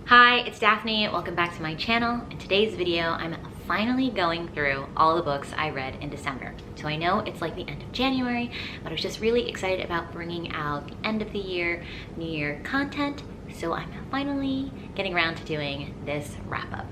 Hi, it's Daphne. Welcome back to my channel. In today's video, I'm finally going through all the books I read in December. So I know it's like the end of January, but I was just really excited about bringing out the end of the year, New Year content. So I'm finally getting around to doing this wrap up.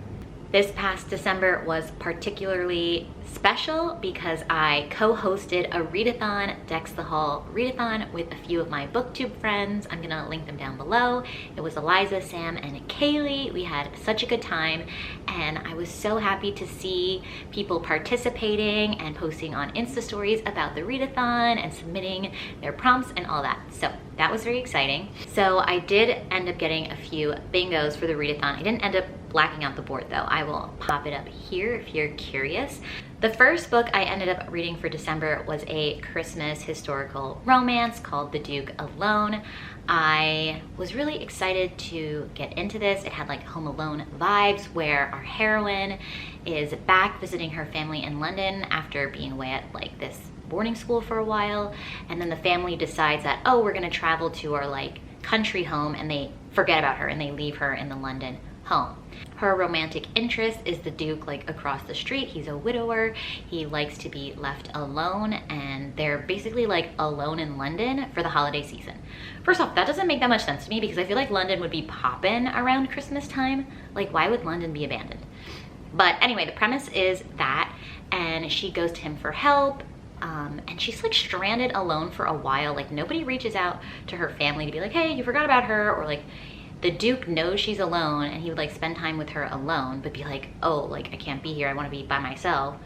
This past December was particularly special because I co-hosted a readathon, Dex the Hall readathon, with a few of my booktube friends. I'm gonna link them down below. It was Eliza, Sam, and Kaylee. We had such a good time, and I was so happy to see people participating and posting on Insta stories about the readathon and submitting their prompts and all that. So that was very exciting. So I did end up getting a few bingos for the readathon. I didn't end up blacking out the board though. I will pop it up here if you're curious. The first book I ended up reading for December was a Christmas historical romance called The Duke Alone. I was really excited to get into this. It had like Home Alone vibes, where our heroine is back visiting her family in London after being away at like this boarding school for a while, and then the family decides that, oh, we're gonna travel to our like country home, and they forget about her and they leave her in the London home. Her romantic interest is the Duke, like across the street. He's a widower. He likes to be left alone, and they're basically like alone in London for the holiday season. First off, that doesn't make that much sense to me because I feel like London would be poppin' around Christmas time. Like, why would London be abandoned? But anyway, the premise is that, and she goes to him for help. And she's like stranded alone for a while. Like, nobody reaches out to her family to be like, hey, you forgot about her, or like the Duke knows she's alone and he would like spend time with her alone, but be like, oh, like I can't be here, I want to be by myself.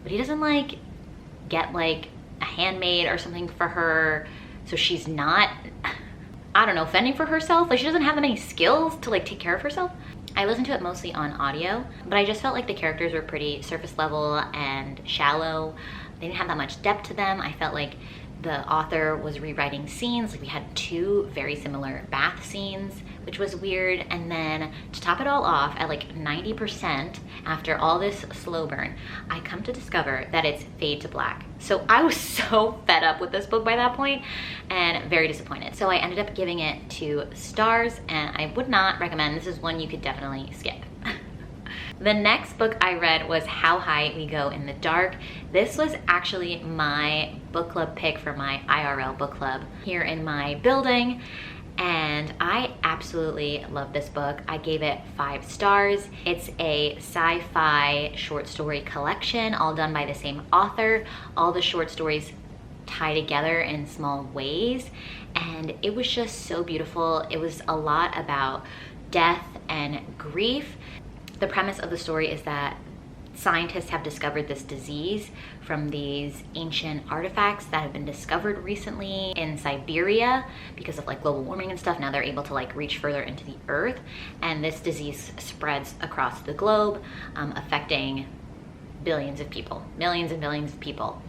But he doesn't like get like a handmaid or something for her, so she's not, I don't know, fending for herself. Like, she doesn't have that many skills to like take care of herself. I listened to it mostly on audio, but I just felt like the characters were pretty surface level and shallow. They didn't have that much depth to them. I felt like the author was rewriting scenes. Like, we had two very similar bath scenes, which was weird. And then to top it all off, at like 90%, after all this slow burn, I come to discover that it's fade to black. So I was so fed up with this book by that point and very disappointed. So I ended up giving it 2 stars, and I would not recommend. This is one you could definitely skip. The next book I read was How High We Go in the Dark. This was actually my book club pick for my IRL book club here in my building, and I absolutely love this book. I gave it 5 stars. It's a sci-fi short story collection, all done by the same author. All the short stories tie together in small ways, and it was just so beautiful. It was a lot about death and grief. The premise of the story is that scientists have discovered this disease from these ancient artifacts that have been discovered recently in Siberia because of like global warming and stuff. Now they're able to like reach further into the earth, and this disease spreads across the globe, affecting billions of people, millions and millions of people,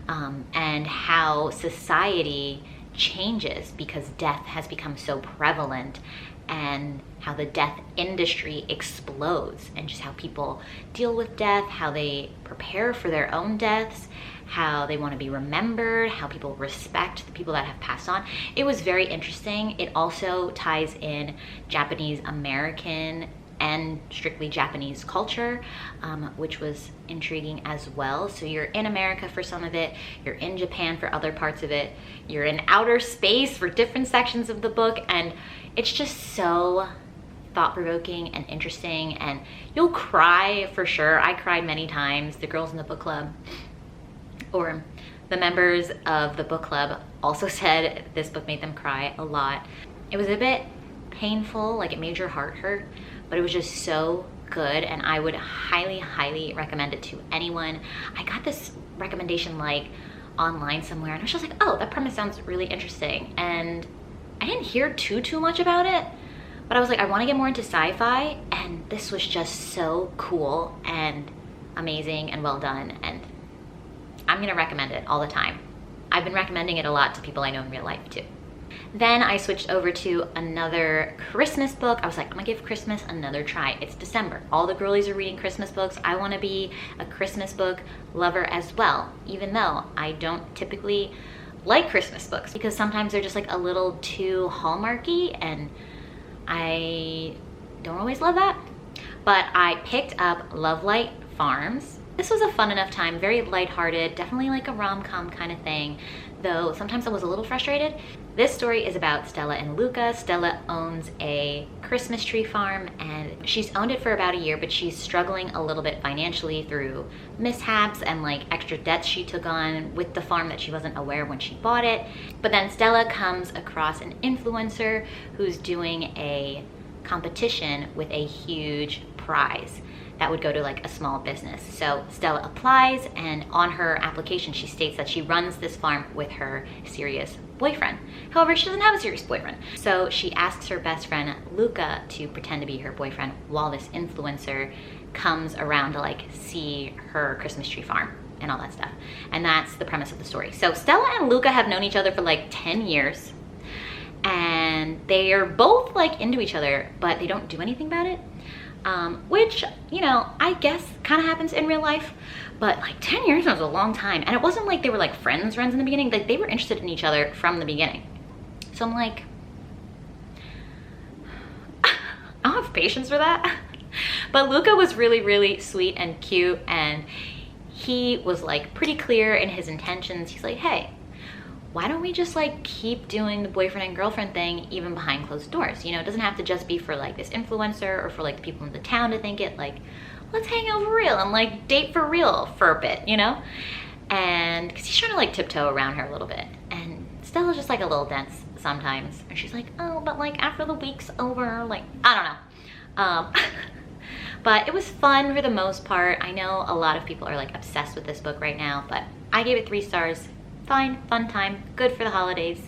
and how society changes because death has become so prevalent, and how the death industry explodes, and just how people deal with death, how they prepare for their own deaths, how they want to be remembered, how people respect the people that have passed on. It was very interesting. It also ties in Japanese American and strictly Japanese culture, which was intriguing as well. So you're in America for some of it, you're in Japan for other parts of it, you're in outer space for different sections of the book, and it's just so thought-provoking and interesting, and you'll cry for sure. I cried many times. The girls in the book club, or the members of the book club, also said this book made them cry a lot. It was a bit painful, like it made your heart hurt, but it was just so good, and I would highly, highly recommend it to anyone. I got this recommendation like online somewhere, and I was just like, oh, that premise sounds really interesting, and I didn't hear too much about it, but I was like, I want to get more into sci-fi, and this was just so cool and amazing and well done, and I'm gonna recommend it all the time. I've been recommending it a lot to people I know in real life too. Then I switched over to another Christmas book. I was like, I'm gonna give Christmas another try. It's December. All the girlies are reading Christmas books. I wanna be a Christmas book lover as well, even though I don't typically like Christmas books because sometimes they're just like a little too Hallmarky, and I don't always love that. But I picked up Lovelight Farms. This was a fun enough time, very lighthearted, definitely like a rom-com kind of thing, though sometimes I was a little frustrated. This story is about Stella and Luca. Stella owns a Christmas tree farm and she's owned it for about a year, but she's struggling a little bit financially through mishaps and like extra debts she took on with the farm that she wasn't aware when she bought it. But then Stella comes across an influencer who's doing a competition with a huge prize that would go to like a small business. So Stella applies, and on her application she states that she runs this farm with her serious boyfriend. However, she doesn't have a serious boyfriend. So she asks her best friend Luca to pretend to be her boyfriend while this influencer comes around to like see her Christmas tree farm and all that stuff. And that's the premise of the story. So Stella and Luca have known each other for like 10 years. And they are both like into each other, but they don't do anything about it. Which, you know, I guess kind of happens in real life, but like 10 years was a long time. And it wasn't like they were like friends in the beginning. Like they were interested in each other from the beginning. So I'm like, I don't have patience for that. But Luca was really, really sweet and cute. And he was like pretty clear in his intentions. He's like, hey, why don't we just like keep doing the boyfriend and girlfriend thing even behind closed doors? You know, it doesn't have to just be for like this influencer or for like the people in the town to think it. Like, let's hang out for real and like date for real for a bit, you know? And because he's trying to like tiptoe around her a little bit. And Stella's just like a little dense sometimes. And she's like, oh, but like after the week's over, like, I don't know. But it was fun for the most part. I know a lot of people are like obsessed with this book right now, but I gave it 3 stars. Fine, fun time, good for the holidays.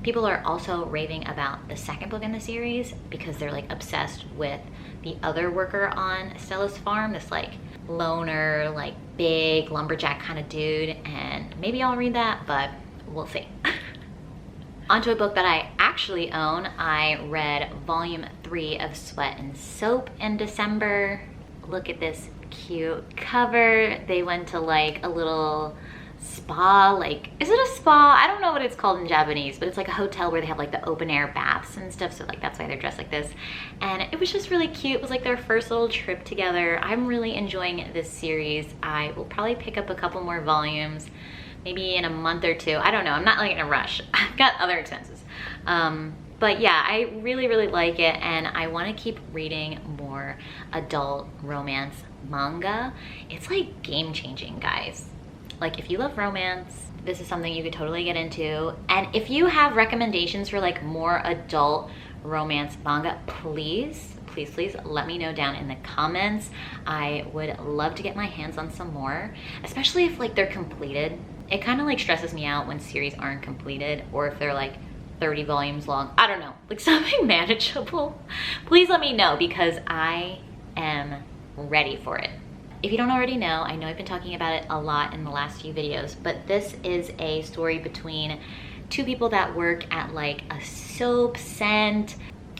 People are also raving about the second book in the series because they're like obsessed with the other worker on Stella's farm, this like loner, like big lumberjack kind of dude, and maybe I'll read that, but we'll see. Onto a book that I actually own. I read volume 3 of Sweat and Soap in December. Look at this cute cover. They went to like a little spa, like, is it a spa? I don't know what it's called in Japanese, but it's like a hotel where they have like the open air baths and stuff, so like that's why they're dressed like this. And it was just really cute. It was like their first little trip together. I'm really enjoying this series. I will probably pick up a couple more volumes maybe in a month or 2. I don't know, I'm not like in a rush. I've got other expenses. But yeah, I really, really like it, and I want to keep reading more adult romance manga. It's like game-changing, guys. Like if you love romance, this is something you could totally get into. And if you have recommendations for like more adult romance manga, please let me know down in the comments. I would love to get my hands on some more, especially if like they're completed. It kind of like stresses me out when series aren't completed, or if they're like 30 volumes long. I don't know, like something manageable. Please let me know because I am ready for it. If you don't already know, I know I've been talking about it a lot in the last few videos, but this is a story between 2 people that work at like a soap, scent,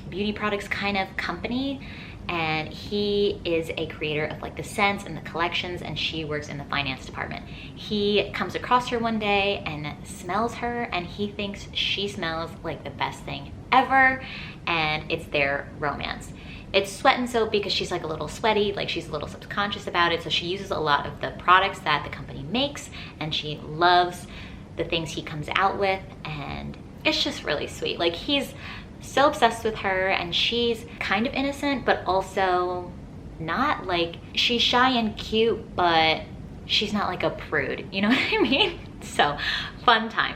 beauty products kind of company. And he is a creator of like the scents and the collections, and she works in the finance department. He comes across her one day and smells her, and he thinks she smells like the best thing ever, and it's their romance. It's Sweat and Soap because she's like a little sweaty, like she's a little subconscious about it, so she uses a lot of the products that the company makes, and she loves the things he comes out with, and it's just really sweet. Like he's so obsessed with her, and she's kind of innocent, but also not. Like she's shy and cute, but she's not like a prude, you know what I mean? So fun time.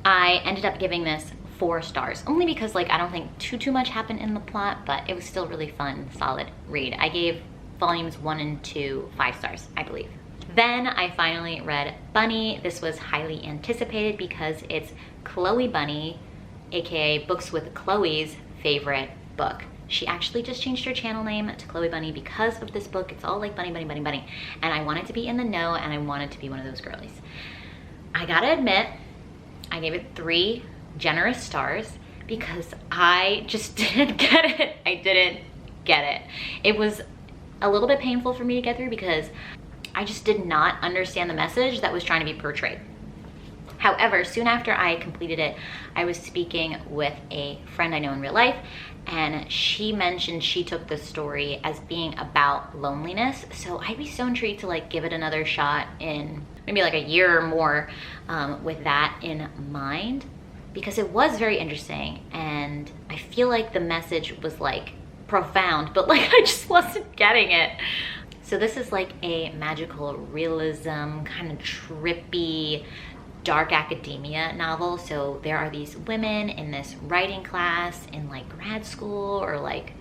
I ended up giving this 4 stars, only because like I don't think too much happened in the plot, but it was still really fun, solid read. I gave volumes 1 and 2 5 stars, I believe. Then I finally read Bunny. This was highly anticipated because it's Chloe Bunny, aka Books with Chloe's favorite book. She actually just changed her channel name to Chloe Bunny because of this book. It's all like bunny, bunny, bunny, bunny. And I wanted to be in the know, and I wanted to be one of those girlies. I gotta admit, I gave it 3 generous stars because I just didn't get it. I didn't get it. It was a little bit painful for me to get through because I just did not understand the message that was trying to be portrayed. However, soon after I completed it, I was speaking with a friend I know in real life, and she mentioned she took the story as being about loneliness. So I'd be so intrigued to like give it another shot in maybe like a year or more with that in mind, because it was very interesting and I feel like the message was like profound, but like I just wasn't getting it. So this is like a magical realism, kind of trippy, dark academia novel. So there are these women in this writing class in like grad school, or like,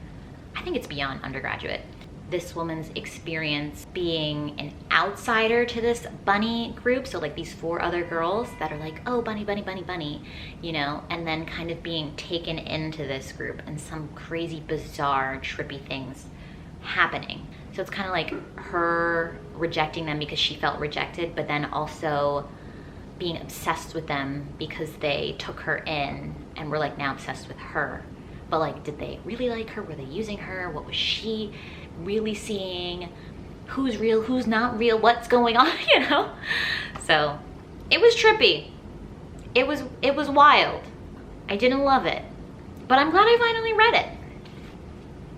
I think it's beyond undergraduate. This woman's experience being an outsider to this bunny group. So like these 4 other girls that are like, oh, bunny, bunny, bunny, bunny, you know, and then kind of being taken into this group and some crazy, bizarre, trippy things happening. So it's kind of like her rejecting them because she felt rejected, but then also being obsessed with them because they took her in and were like now obsessed with her. But like, did they really like her? Were they using her? What was she really seeing? Who's real? Who's not real? What's going on? You know? So it was trippy. It was wild. I didn't love it, but I'm glad I finally read it.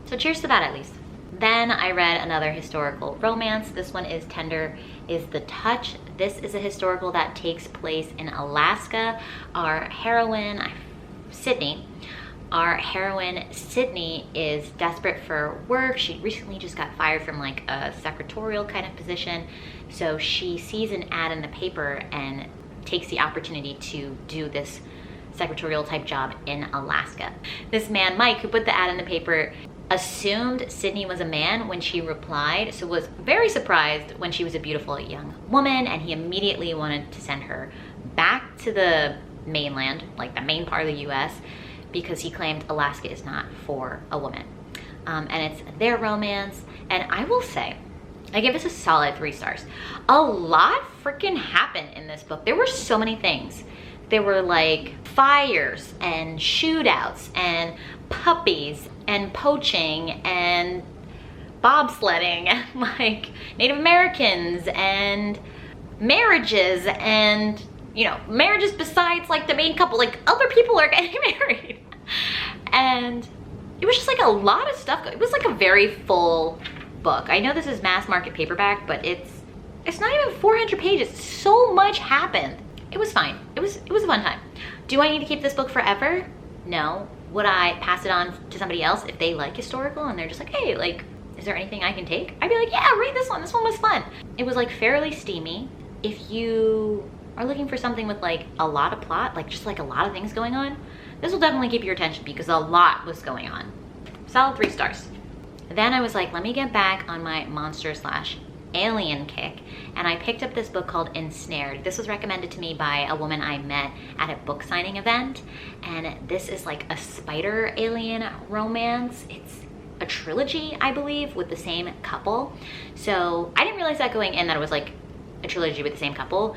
So cheers to that at least. Then I read another historical romance. This one is Tender is the Touch. This is a historical that takes place in Alaska. Our heroine, Sydney, is desperate for work. She recently just got fired from like a secretarial kind of position. So she sees an ad in the paper and takes the opportunity to do this secretarial type job in Alaska. This man, Mike, who put the ad in the paper, assumed Sydney was a man when she replied, so was very surprised when she was a beautiful young woman, and he immediately wanted to send her back to the mainland, like the main part of the US, because he claimed Alaska is not for a woman. And it's their romance, and I will say, I give this a solid 3 stars. A lot freaking happened in this book. There were so many things. There were like fires and shootouts and puppies and poaching and bobsledding and like Native Americans and marriages and, you know, marriages besides like the main couple, like other people are getting married. And it was just like a lot of stuff. It was like a very full book. I know this is mass market paperback, but it's not even 400 pages. So much happened. It was fine. It was a fun time. Do I need to keep this book forever? No. Would I pass it on to somebody else if they like historical and they're just like, hey, like, is there anything I can take? I'd be like, yeah, read this one. This one was fun. It was like fairly steamy. If you are looking for something with like a lot of plot, like just like a lot of things going on, this will definitely keep your attention because a lot was going on. Solid 3 stars. Then I was like, let me get back on my monster / alien kick, and I picked up this book called Ensnared. This was recommended to me by a woman I met at a book signing event, and this is like a spider alien romance. It's a trilogy, I believe, with the same couple. So I didn't realize that going in that it was like a trilogy with the same couple.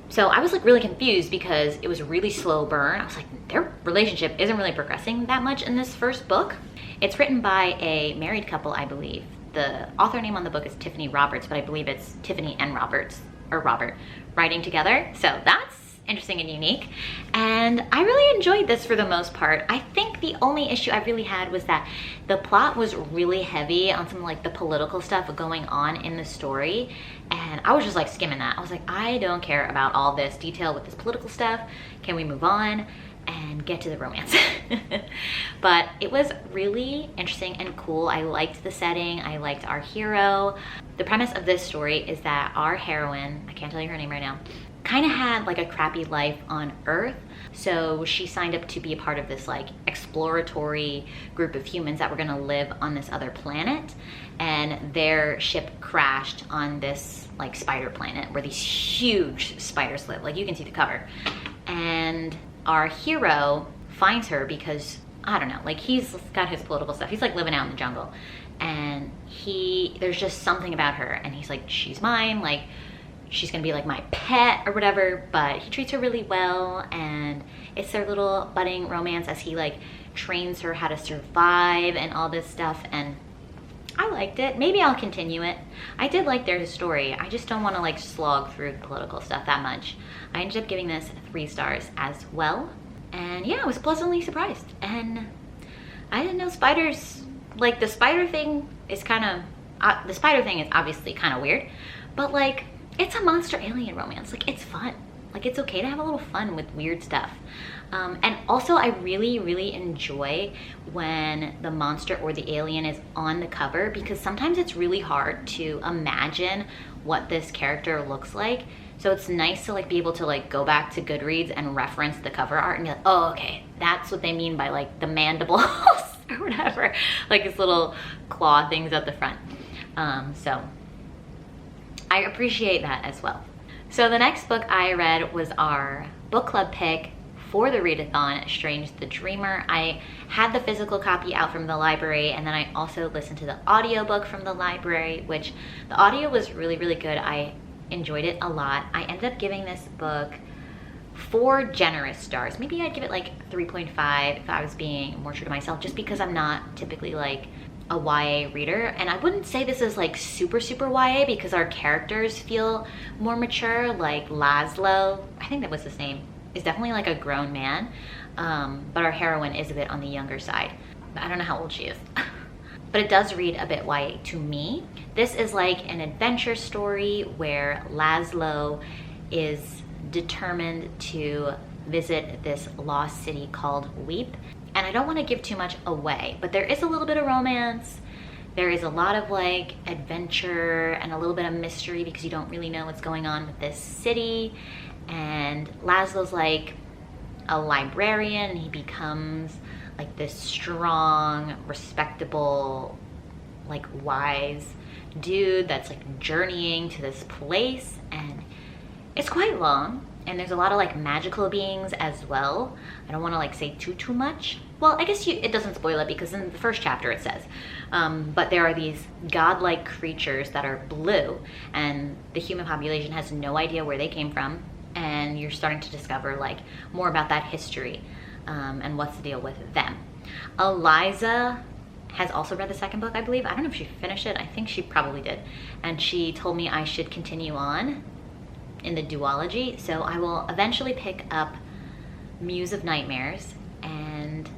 So I was like really confused because it was really slow burn. I was like, their relationship isn't really progressing that much in this first book. It's written by a married couple, I believe. The author name on the book is Tiffany Roberts, but I believe it's Tiffany and Roberts, or Robert, writing together. So that's interesting and unique. And I really enjoyed this for the most part. I think the only issue I really had was that the plot was really heavy on some like the political stuff going on in the story. And I was just like skimming that. I was like, I don't care about all this detail with this political stuff. Can we move on and get to the romance? But it was really interesting and cool. I liked the setting. I liked our hero. The premise of this story is that our heroine, I can't tell you her name right now, kind of had like a crappy life on Earth. So she signed up to be a part of this like exploratory group of humans that were gonna live on this other planet. And their ship crashed on this like spider planet where these huge spiders live. Like you can see the cover. And our hero finds her because, I don't know, like he's got his political stuff. He's like living out in the jungle. And there's just something about her. And he's like, she's mine. Like, she's gonna be like my pet or whatever, but he treats her really well, and it's their little budding romance as he like trains her how to survive and all this stuff, and I liked it. Maybe I'll continue it. I did like their story. I just don't want to like slog through the political stuff that much. I ended up giving this 3 stars as well, and yeah, I was pleasantly surprised, and I didn't know spiders, like the spider thing is kind of, the spider thing is obviously kind of weird, but like it's a monster alien romance. Like it's fun. Like it's okay to have a little fun with weird stuff. And also I really enjoy when the monster or the alien is on the cover, because sometimes it's really hard to imagine what this character looks like. So it's nice to like be able to like go back to Goodreads and reference the cover art and be like, oh, okay, that's what they mean by like the mandibles or whatever, like these little claw things at the front. So I appreciate that as well. So the next book I read was our book club pick for the readathon, Strange the Dreamer. I had the physical copy out from the library, and then I also listened to the audiobook from the library, which the audio was really good. I enjoyed it a lot. I ended up giving this book 4 generous stars. Maybe I'd give it like 3.5 if I was being more true to myself, just because I'm not typically like a YA reader. And I wouldn't say this is like super YA, because our characters feel more mature. Like Laszlo, I think that was his name, is definitely like a grown man, but our heroine is a bit on the younger side. I don't know how old she is. But it does read a bit YA to me. This is like an adventure story where Laszlo is determined to visit this lost city called Weep. And I don't want to give too much away, but there is a little bit of romance. There is a lot of like adventure and a little bit of mystery, because you don't really know what's going on with this city. And Laszlo's like a librarian, and he becomes like this strong, respectable, like wise dude that's like journeying to this place. And it's quite long, and there's a lot of like magical beings as well. I don't want to like say too much. Well, I guess it doesn't spoil it, because in the first chapter it says, but there are these godlike creatures that are blue, and the human population has no idea where they came from. And you're starting to discover like more about that history, and what's the deal with them. Eliza has also read the second book, I believe. I don't know if she finished it. I think she probably did. And she told me I should continue on in the duology. So I will eventually pick up Muse of Nightmares and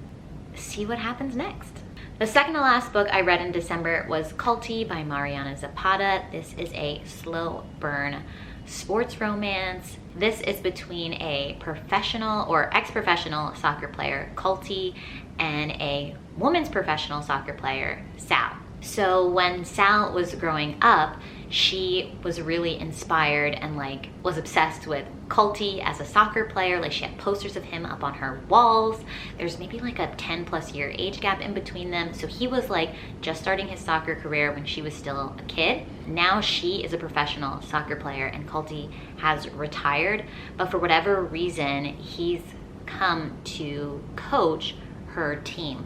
see what happens next. The second to last book I read in December was Kulti by Mariana Zapata. This is a slow burn sports romance. This is between a professional or ex-professional soccer player, Kulti, and a women's professional soccer player, Sal. So when Sal was growing up, she was really inspired and like was obsessed with Kulti as a soccer player. Like she had posters of him up on her walls. There's maybe like a 10+ year age gap in between them. So he was like just starting his soccer career when she was still a kid. Now she is a professional soccer player and Kulti has retired. But for whatever reason, he's come to coach her team.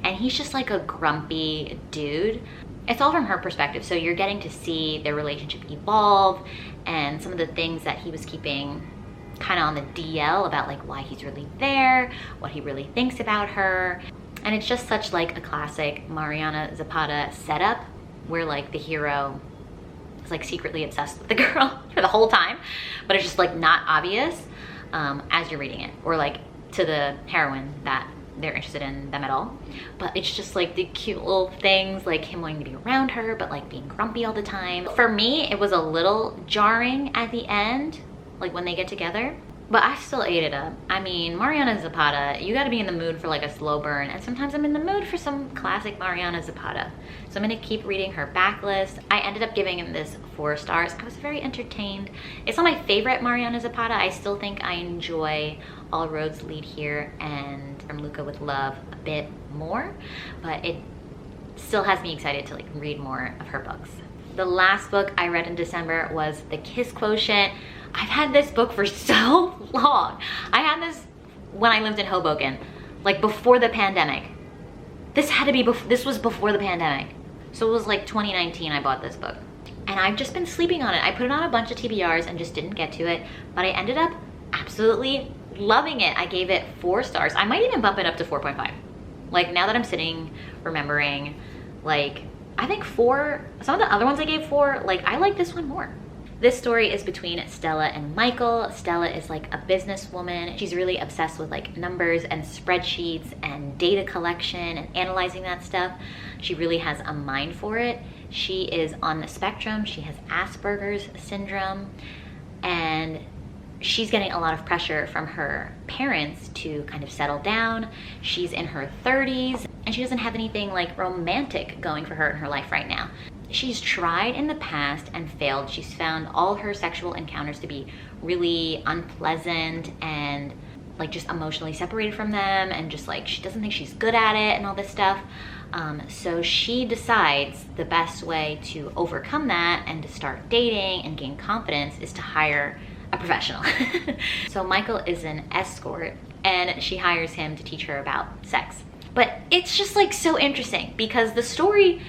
And he's just like a grumpy dude. It's all from her perspective, so you're getting to see their relationship evolve and some of the things that he was keeping kind of on the DL about, like why he's really there, what he really thinks about her. And it's just such like a classic Mariana Zapata setup where like the hero is like secretly obsessed with the girl for the whole time, but it's just like not obvious as you're reading it, or like to the heroine that they're interested in them at all. But it's just like the cute little things, like him wanting to be around her but like being grumpy all the time. For me, it was a little jarring at the end, like when they get together, but I still ate it up. I mean, Mariana Zapata, you gotta be in the mood for like a slow burn, and sometimes I'm in the mood for some classic Mariana Zapata. So I'm gonna keep reading her backlist. I ended up giving him this 4 stars. I was very entertained. It's not my favorite Mariana Zapata. I still think I enjoy All Roads Lead Here and From Luca with Love a bit more, but it still has me excited to like read more of her books. The last book I read in December was The Kiss Quotient. I've had this book for so long. I had this when I lived in Hoboken, like before the pandemic. This had to be this was before the pandemic. So it was like 2019 I bought this book. And I've just been sleeping on it. I put it on a bunch of TBRs and just didn't get to it, but I ended up absolutely loving it. I gave it 4 stars. I might even bump it up to 4.5. Like now that I'm sitting remembering, like I think 4, some of the other ones I gave 4, like I like this one more. This story is between Stella and Michael. Stella is like a businesswoman. She's really obsessed with like numbers and spreadsheets and data collection and analyzing that stuff. She really has a mind for it. She is on the spectrum. She has Asperger's syndrome, and she's getting a lot of pressure from her parents to kind of settle down. She's in her 30s and she doesn't have anything like romantic going for her in her life right now. She's tried in the past and failed. She's found all her sexual encounters to be really unpleasant and like just emotionally separated from them, and just like she doesn't think she's good at it and all this stuff. So she decides the best way to overcome that and to start dating and gain confidence is to hire a professional. So Michael is an escort and she hires him to teach her about sex. But it's just like so interesting because the story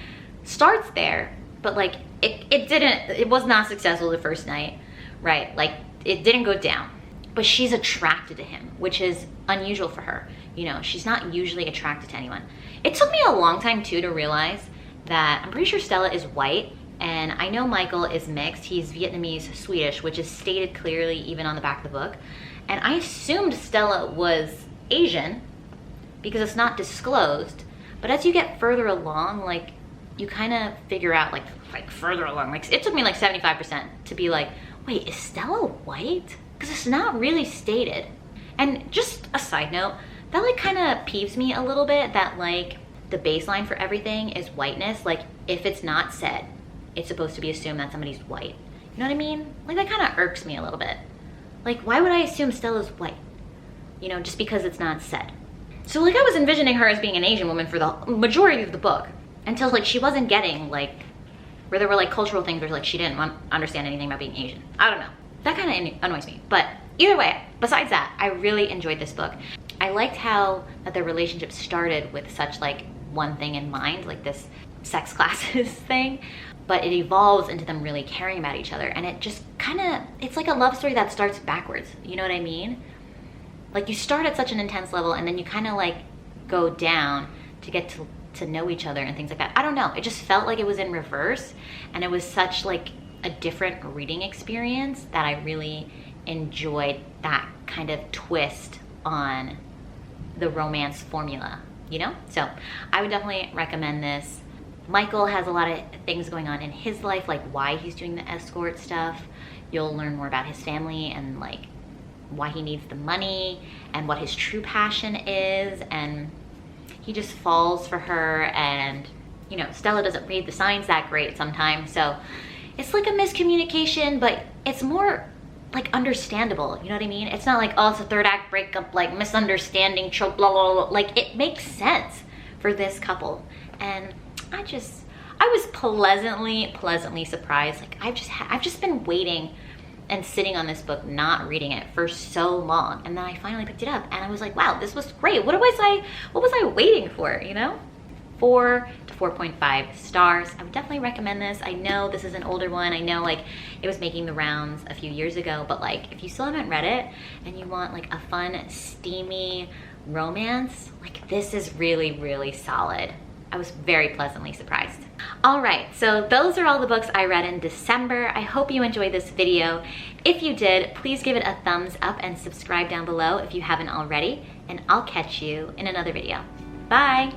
starts there, but like it was not successful the first night, right? Like it didn't go down, but she's attracted to him, which is unusual for her. You know, she's not usually attracted to anyone. It took me a long time too to realize that I'm pretty sure Stella is white, and I know Michael is mixed. He's Vietnamese Swedish, which is stated clearly even on the back of the book. And I assumed Stella was Asian because it's not disclosed. But as you get further along, like you kind of figure out like further along, like it took me like 75% to be like, wait, is Stella white? Because it's not really stated. And just a side note, that like kind of peeves me a little bit that like the baseline for everything is whiteness. Like if it's not said, it's supposed to be assumed that somebody's white. You know what I mean? Like that kind of irks me a little bit. Like why would I assume Stella's white? You know, just because it's not said. So like I was envisioning her as being an Asian woman for the majority of the book until like she wasn't getting like, where there were like cultural things where like she didn't understand anything about being Asian. I don't know. That kind of annoys me. But either way, besides that, I really enjoyed this book. I liked how that their relationship started with such like one thing in mind, like this sex classes thing, but it evolves into them really caring about each other. And it just kind of, it's like a love story that starts backwards. You know what I mean? Like you start at such an intense level and then you kind of like go down to get to know each other and things like that. I don't know. It just felt like it was in reverse, and it was such like a different reading experience that I really enjoyed that kind of twist on the romance formula, you know? So I would definitely recommend this. Michael has a lot of things going on in his life, like why he's doing the escort stuff. You'll learn more about his family and like why he needs the money and what his true passion is, and he just falls for her. And you know, Stella doesn't read the signs that great sometimes, so it's like a miscommunication, but it's more like understandable, you know what I mean? It's not like, oh, it's a third act breakup, like misunderstanding trope, blah, blah, blah. Like it makes sense for this couple. And I was pleasantly surprised. Like I've just been waiting and sitting on this book, not reading it for so long. And then I finally picked it up and I was like, wow, this was great. What was I waiting for, you know? 4 to 4.5 stars. I would definitely recommend this. I know this is an older one. I know like it was making the rounds a few years ago, but like if you still haven't read it and you want like a fun, steamy romance, like this is really, really solid. I was very pleasantly surprised. All right, so those are all the books I read in December. I hope you enjoyed this video. If you did, please give it a thumbs up and subscribe down below if you haven't already, and I'll catch you in another video. Bye.